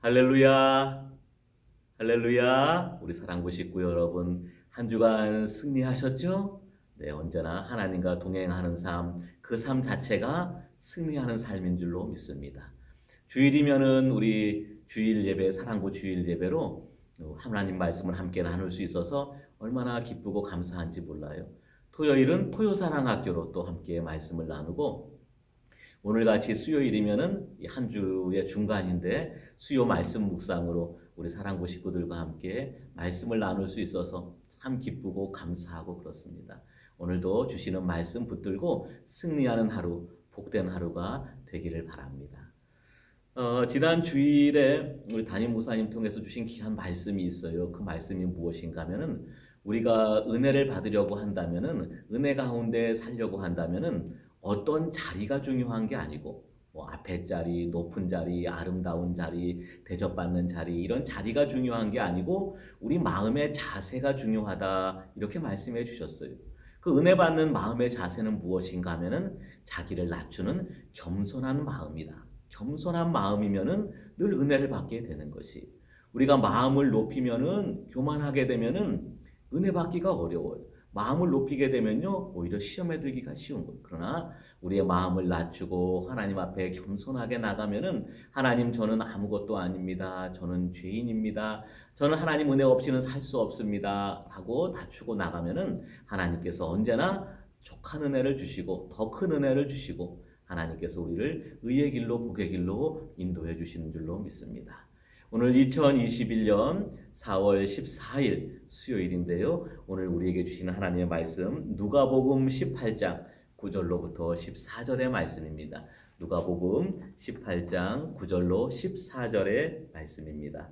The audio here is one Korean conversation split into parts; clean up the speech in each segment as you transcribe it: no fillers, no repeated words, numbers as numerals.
할렐루야, 할렐루야. 우리 사랑부 식구 여러분, 한 주간 승리하셨죠? 네, 언제나 하나님과 동행하는 삶, 그 삶 자체가 승리하는 삶인 줄로 믿습니다. 주일이면은 우리 주일 예배, 사랑부 주일 예배로 하나님 말씀을 함께 나눌 수 있어서 얼마나 기쁘고 감사한지 몰라요. 토요일은 토요사랑학교로 또 함께 말씀을 나누고, 오늘같이 수요일이면은 한 주의 중간인데 수요 말씀 묵상으로 우리 사랑부 식구들과 함께 말씀을 나눌 수 있어서 참 기쁘고 감사하고 그렇습니다. 오늘도 주시는 말씀 붙들고 승리하는 하루, 복된 하루가 되기를 바랍니다. 지난 주일에 우리 담임 목사님 통해서 주신 귀한 말씀이 있어요. 그 말씀이 무엇인가 하면은, 우리가 은혜를 받으려고 한다면은, 은혜 가운데 살려고 한다면은 어떤 자리가 중요한 게 아니고, 뭐 앞에 자리, 높은 자리, 아름다운 자리, 대접받는 자리, 이런 자리가 중요한 게 아니고 우리 마음의 자세가 중요하다, 이렇게 말씀해 주셨어요. 그 은혜 받는 마음의 자세는 무엇인가 하면은 자기를 낮추는 겸손한 마음이다. 겸손한 마음이면은 늘 은혜를 받게 되는 것이, 우리가 마음을 높이면은, 교만하게 되면은 은혜 받기가 어려워요. 마음을 높이게 되면요, 오히려 시험에 들기가 쉬운 거예요. 그러나 우리의 마음을 낮추고 하나님 앞에 겸손하게 나가면은, 하나님, 저는 아무것도 아닙니다. 저는 죄인입니다. 저는 하나님 은혜 없이는 살 수 없습니다. 하고 낮추고 나가면은 하나님께서 언제나 족한 은혜를 주시고 더 큰 은혜를 주시고, 하나님께서 우리를 의의 길로 복의 길로 인도해 주시는 줄로 믿습니다. 오늘 2021년 4월 14일 수요일인데요. 오늘 우리에게 주시는 하나님의 말씀, 누가복음 18장 9절로부터 14절의 말씀입니다. 누가복음 18장 9절로 14절의 말씀입니다.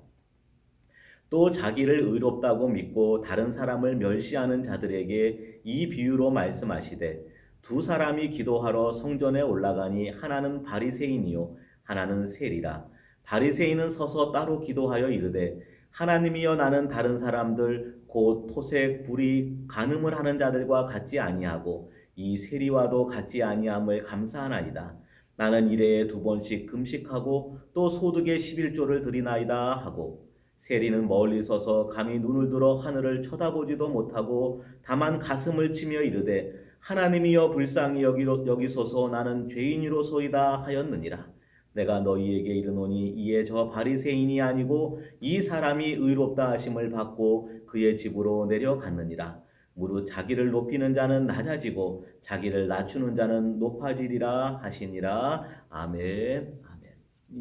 또 자기를 의롭다고 믿고 다른 사람을 멸시하는 자들에게 이 비유로 말씀하시되, 두 사람이 기도하러 성전에 올라가니 하나는 바리새인이요 하나는 세리라. 바리새인은 서서 따로 기도하여 이르되, 하나님이여, 나는 다른 사람들 곧 토색, 불의, 간음을 하는 자들과 같지 아니하고 이 세리와도 같지 아니함을 감사하나이다. 나는 일해에 2번씩 금식하고 또 소득의 11조를 드리나이다 하고, 세리는 멀리 서서 감히 눈을 들어 하늘을 쳐다보지도 못하고 다만 가슴을 치며 이르되, 하나님이여 불쌍히 여기소서, 나는 죄인이로소이다 하였느니라. 내가 너희에게 이르노니 이에 저 바리새인이 아니고 이 사람이 의롭다 하심을 받고 그의 집으로 내려갔느니라. 무릇 자기를 높이는 자는 낮아지고 자기를 낮추는 자는 높아지리라 하시니라. 아멘. 아멘.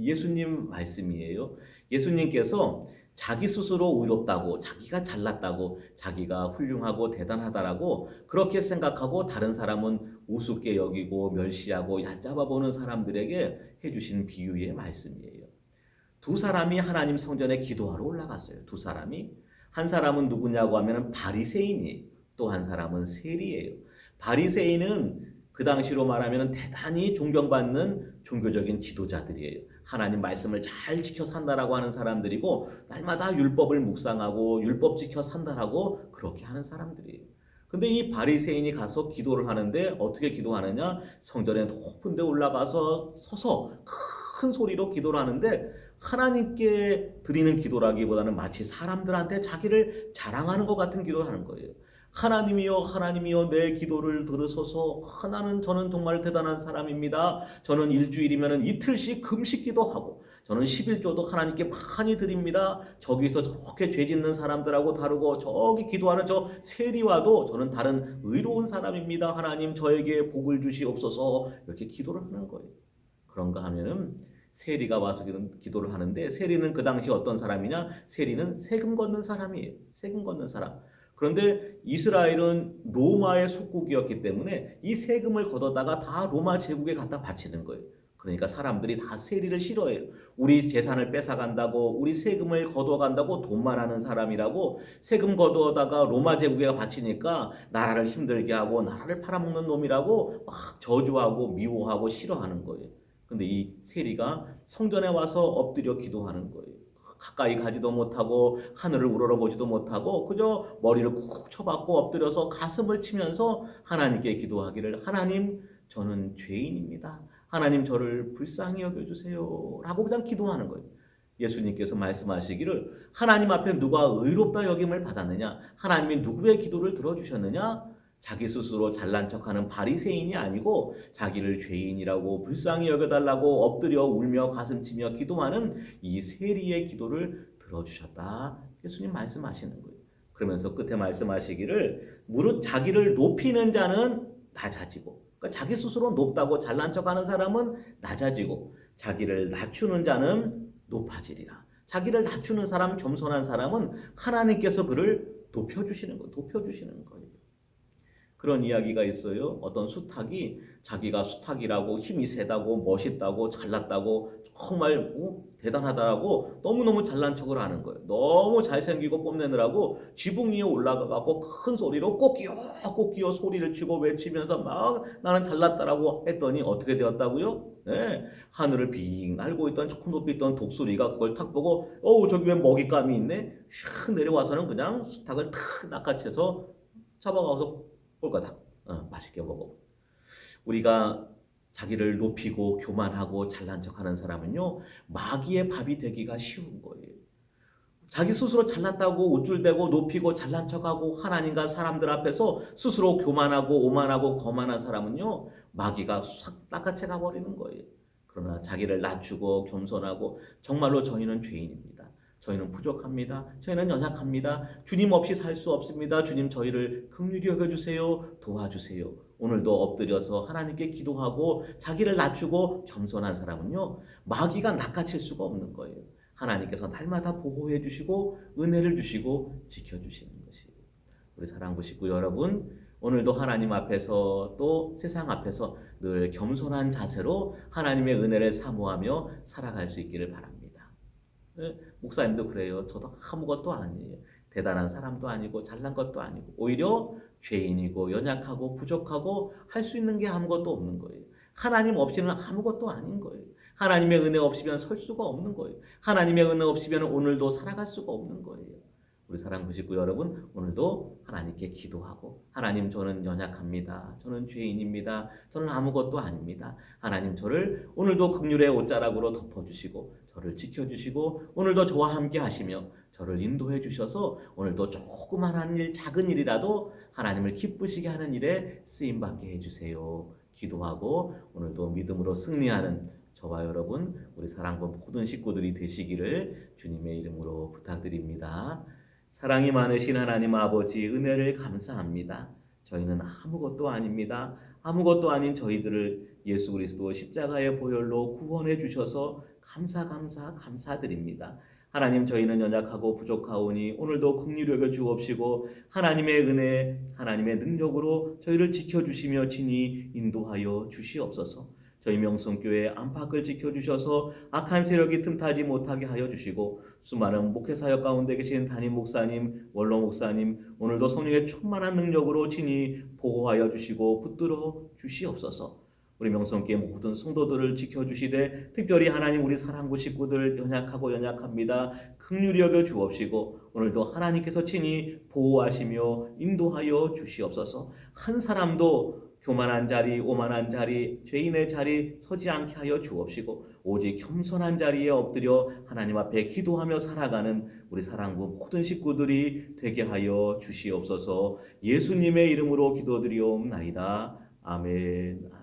예수님 말씀이에요. 예수님께서 자기 스스로 의롭다고, 자기가 잘났다고, 자기가 훌륭하고 대단하다라고 그렇게 생각하고 다른 사람은 우습게 여기고 멸시하고 얕잡아 보는 사람들에게 해주신 비유의 말씀이에요. 두 사람이 하나님 성전에 기도하러 올라갔어요. 두 사람이. 한 사람은 누구냐고 하면 바리새인이에요. 또 한 사람은 세리예요. 바리새인은 그 당시로 말하면 대단히 존경받는 종교적인 지도자들이에요. 하나님 말씀을 잘 지켜 산다라고 하는 사람들이고, 날마다 율법을 묵상하고 율법 지켜 산다라고 그렇게 하는 사람들이에요. 근데 이 바리새인이 가서 기도를 하는데 어떻게 기도하느냐? 성전에 높은 데 올라가서 서서 큰 소리로 기도를 하는데, 하나님께 드리는 기도라기보다는 마치 사람들한테 자기를 자랑하는 것 같은 기도를 하는 거예요. 하나님이여, 하나님이여, 내 기도를 들으소서. 저는 정말 대단한 사람입니다. 저는 일주일이면 이틀씩 금식기도 하고, 저는 11조도 하나님께 많이 드립니다. 저기서 저렇게 죄 짓는 사람들하고 다르고, 저기 기도하는 저 세리와도 저는 다른 의로운 사람입니다. 하나님, 저에게 복을 주시옵소서. 이렇게 기도를 하는 거예요. 그런가 하면은 세리가 와서 기도를 하는데, 세리는 그 당시 어떤 사람이냐? 세리는 세금 걷는 사람이에요. 세금 걷는 사람. 그런데 이스라엘은 로마의 속국이었기 때문에 이 세금을 걷어다가 다 로마 제국에 갖다 바치는 거예요. 그러니까 사람들이 다 세리를 싫어해요. 우리 재산을 뺏어간다고, 우리 세금을 걷어간다고 돈만 하는 사람이라고, 세금 걷어다가 로마 제국에 바치니까 나라를 힘들게 하고 나라를 팔아먹는 놈이라고 막 저주하고 미워하고 싫어하는 거예요. 근데 이 세리가 성전에 와서 엎드려 기도하는 거예요. 가까이 가지도 못하고 하늘을 우러러보지도 못하고 그저 머리를 쿡 쳐박고 엎드려서 가슴을 치면서 하나님께 기도하기를, 하나님, 저는 죄인입니다. 하나님, 저를 불쌍히 여겨주세요. 라고 그냥 기도하는 거예요. 예수님께서 말씀하시기를 하나님 앞에 누가 의롭다 여김을 받았느냐? 하나님이 누구의 기도를 들어주셨느냐? 자기 스스로 잘난 척하는 바리새인이 아니고 자기를 죄인이라고 불쌍히 여겨달라고 엎드려 울며 가슴치며 기도하는 이 세리의 기도를 들어주셨다. 예수님 말씀하시는 거예요. 그러면서 끝에 말씀하시기를 무릇 자기를 높이는 자는 낮아지고, 그러니까 자기 스스로 높다고 잘난 척하는 사람은 낮아지고 자기를 낮추는 자는 높아지리라. 자기를 낮추는 사람, 겸손한 사람은 하나님께서 그를 높여주시는 거예요. 높여주시는 거예요. 그런 이야기가 있어요. 어떤 수탉이 자기가 수탉이라고 힘이 세다고 멋있다고 잘났다고 정말 대단하다고 너무너무 잘난 척을 하는 거예요. 너무 잘생기고 뽐내느라고 지붕 위에 올라가고 큰 소리로 꼬끼요 소리를 치고 외치면서 막 나는 잘났다라고 했더니 어떻게 되었다고요? 네, 하늘을 빙 날고 있던 조금 높이 있던 독수리가 그걸 탁 보고 저기 왜 먹잇감이 있네? 슉 내려와서는 그냥 수탉을 탁 낚아채서 잡아가서 꼴까닥 맛있게 먹어. 우리가 자기를 높이고 교만하고 잘난 척하는 사람은요 마귀의 밥이 되기가 쉬운 거예요. 자기 스스로 잘났다고 우쭐대고 높이고 잘난 척하고 하나님과 사람들 앞에서 스스로 교만하고 오만하고 거만한 사람은요 마귀가 싹 낚아채가 버리는 거예요. 그러나 자기를 낮추고 겸손하고 정말로 저희는 죄인입니다. 저희는 부족합니다. 저희는 연약합니다. 주님 없이 살 수 없습니다. 주님 저희를 긍휼히 여겨주세요. 도와주세요. 오늘도 엎드려서 하나님께 기도하고 자기를 낮추고 겸손한 사람은요 마귀가 낚아챌 수가 없는 거예요. 하나님께서 날마다 보호해 주시고 은혜를 주시고 지켜주시는 것이에요. 우리 사랑하고 식구 여러분, 오늘도 하나님 앞에서 또 세상 앞에서 늘 겸손한 자세로 하나님의 은혜를 사모하며 살아갈 수 있기를 바랍니다. 목사님도 그래요. 저도 아무것도 아니에요. 대단한 사람도 아니고 잘난 것도 아니고 오히려 죄인이고 연약하고 부족하고 할 수 있는 게 아무것도 없는 거예요. 하나님 없이는 아무것도 아닌 거예요. 하나님의 은혜 없이면 설 수가 없는 거예요. 하나님의 은혜 없이면 오늘도 살아갈 수가 없는 거예요. 우리 사랑하는 식구 여러분, 오늘도 하나님께 기도하고 하나님 저는 연약합니다. 저는 죄인입니다. 저는 아무것도 아닙니다. 하나님 저를 오늘도 긍휼의 옷자락으로 덮어주시고 저를 지켜주시고 오늘도 저와 함께 하시며 저를 인도해 주셔서 오늘도 조그만한 일, 작은 일이라도 하나님을 기쁘시게 하는 일에 쓰임받게 해주세요. 기도하고 오늘도 믿음으로 승리하는 저와 여러분, 우리 사랑하는 모든 식구들이 되시기를 주님의 이름으로 부탁드립니다. 사랑이 많으신 하나님 아버지 은혜를 감사합니다. 저희는 아무것도 아닙니다. 아무것도 아닌 저희들을 예수 그리스도 십자가의 보혈로 구원해 주셔서 감사드립니다. 하나님 저희는 연약하고 부족하오니 오늘도 긍휼히 여겨 주옵시고 하나님의 은혜, 하나님의 능력으로 저희를 지켜주시며 친히 인도하여 주시옵소서. 저희 명성교회 안팎을 지켜주셔서 악한 세력이 틈타지 못하게 하여 주시고 수많은 목회사역 가운데 계신 담임 목사님, 원로 목사님 오늘도 성령의 충만한 능력으로 친히 보호하여 주시고 붙들어 주시옵소서. 우리 명성교회 모든 성도들을 지켜주시되 특별히 하나님 우리 사랑구 식구들 연약합니다. 긍휼히 여겨 주옵시고 오늘도 하나님께서 친히 보호하시며 인도하여 주시옵소서. 한 사람도 교만한 자리, 오만한 자리, 죄인의 자리 서지 않게 하여 주옵시고 오직 겸손한 자리에 엎드려 하나님 앞에 기도하며 살아가는 우리 사랑구 모든 식구들이 되게 하여 주시옵소서. 예수님의 이름으로 기도드리옵나이다. 아멘.